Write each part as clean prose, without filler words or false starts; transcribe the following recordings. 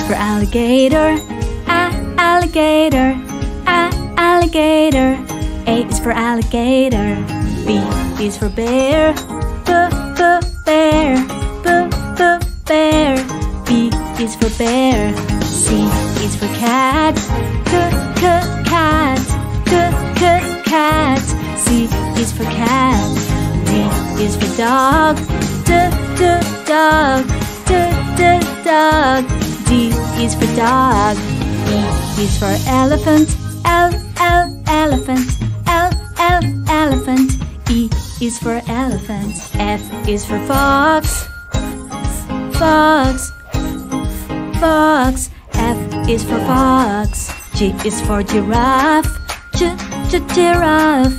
for alligator, alligator, alligator. A is for alligator. B is for bear, bear, bear. B is for bear. C is for cat, cat, cat. C is for cat. D is for dog, dog, dog. D is for dog. E is for elephant, elephant, elephant. E is for elephant. F is for fox, fox, fox. F is for fox. G is for giraffe, giraffe,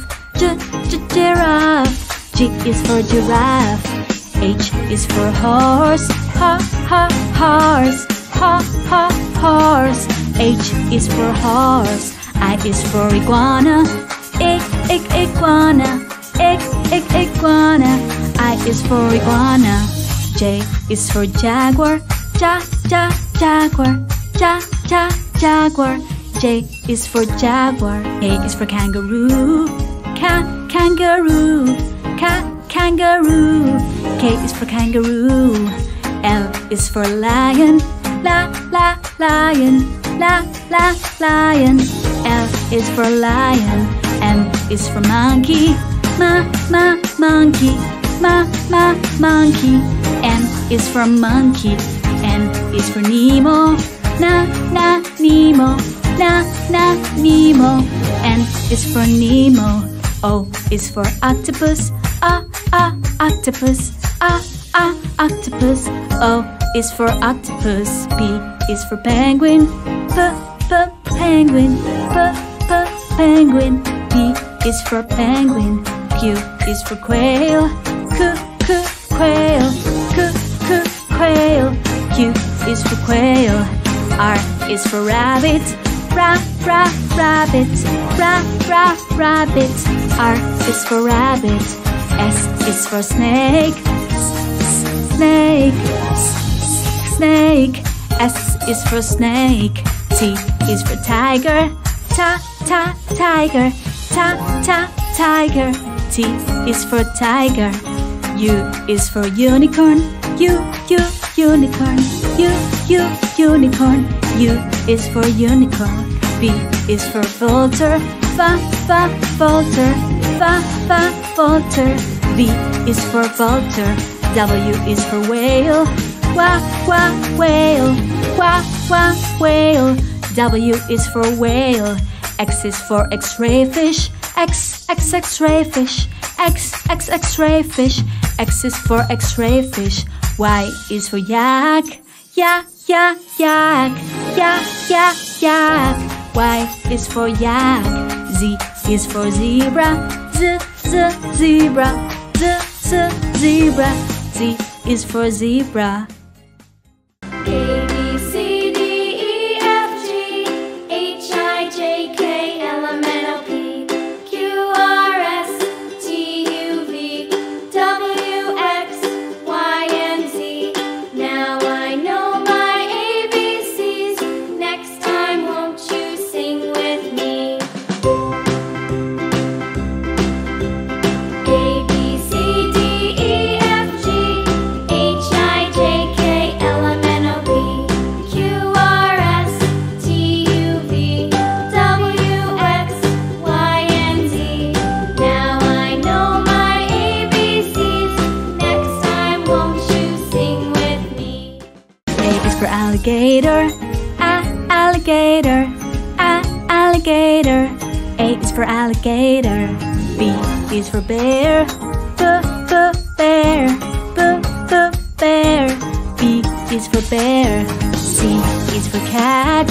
giraffe. G is for giraffe. H is for horse, horse, horse. H is for horse. I is for iguana, iguana, iguana. I is for iguana. J is for jaguar, jaguar, jaguar. J is for jaguar. K is for kangaroo, kangaroo, kangaroo. K is for kangaroo. L is for lion, lion, lion. L is for lion. M is for monkey, monkey, monkey. N is for monkey. N is for Nemo, Nemo, Nemo. N is for Nemo. O is for octopus, octopus, octopus. O is for octopus. P is for penguin, penguin, penguin. P is for penguin. Q is for quail, quail, quail. Q is for quail. R is for rabbit, rabbit, rabbit. R is for rabbit. S is for snake, snake, snake. S is for snake. T is for tiger, tiger, tiger. T is for tiger. U is for unicorn, unicorn, unicorn. U is for unicorn. V is for vulture, vulture, vulture. V is for vulture. W is for whale, whale, whale. W is for whale. X is for X-ray fish, X-ray fish, X-ray fish. X is for X-ray fish. Y is for yak, yak, yak, Y is for yak. Z is for zebra, zebra, zebra. Z is for zebra. A, B, C, D, E, F, G, H, I, J, K, L, M, N, O, P, Q, R, S, T, U, V, W, X, Y, and Z. Now I know my ABCs. Next time, won't you sing with me? A, B, C, D, E, F, G, H, I, J, K, L, M, N, O, P, Q, R, S, T, U, V, W, X, Y, and Z. Now I know my ABCs. Next time, won't you sing with me? A is for alligator, alligator, alligator. A is for alligator. B is for bear, bear, bear. B is for bear. C is for cat,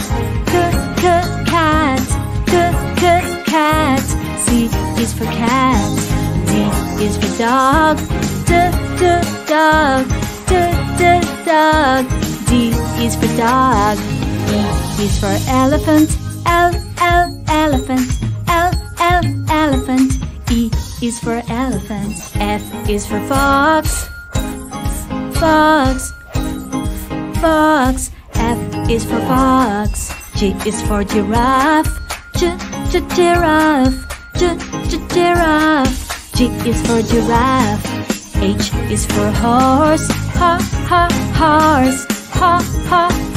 cat, cat. C is for cat. D is for dog, dog, dog. D is for dog. E is for elephant, elephant, elephant. E is for elephant. F is for fox, fox, fox. F is for fox. G is for giraffe. Giraffe. Giraffe. G is for giraffe. H is for horse. Horse.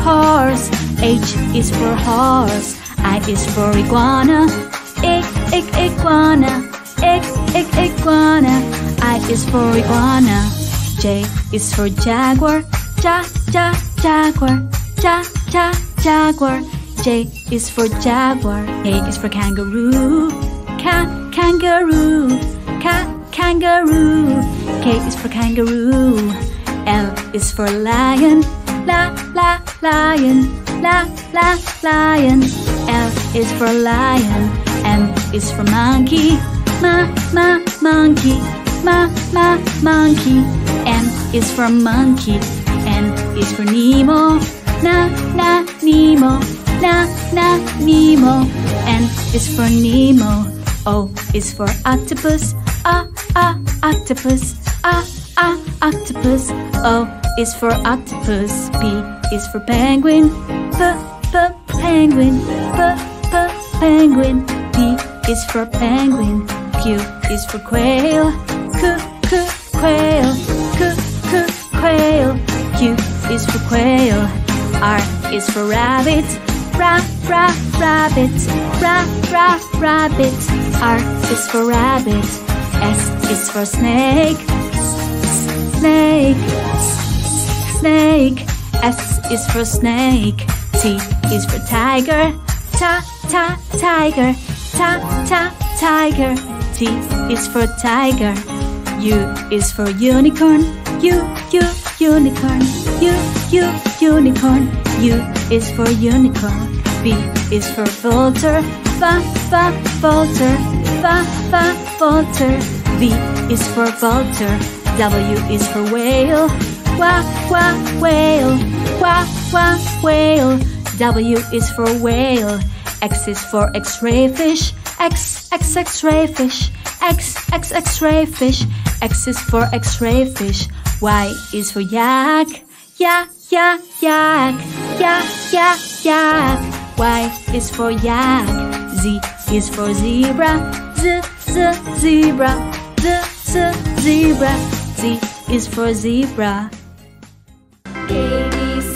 Horse. H is for horse. I is for iguana. Iguana. Iguana. I is for iguana. J is for jaguar. Jaguar. Jaguar. J is for jaguar. K is for kangaroo. Kangaroo. Kangaroo. K is for kangaroo. L is for lion. Lion. Lion. L is for lion. M is for monkey. Monkey. Monkey. N is for monkey. N is for Nemo. Nemo. Nemo. N is for Nemo. O is for octopus. Octopus. Octopus. O is for octopus. P is for penguin. Penguin. Penguin. P is for penguin. Q is for quail. Quail. Quail. Q is for quail. R is for rabbit. Rabbit. Rabbit. R is for rabbit. S is for snake. Snake. S is for snake. T is for tiger. Tiger. Tiger. T is for tiger. U is for unicorn. Unicorn. Unicorn. U is for unicorn. V is for vulture. Vulture. V is for vulture. W is for whale. Whale. Whale. W is for whale. X is for X-ray fish. X-ray fish. X-ray fish. X is for X-ray fish. Y is for yak. Yak. Y is for yak. Z is for zebra. Zebra. Zebra. Z is for zebra. A, B, C,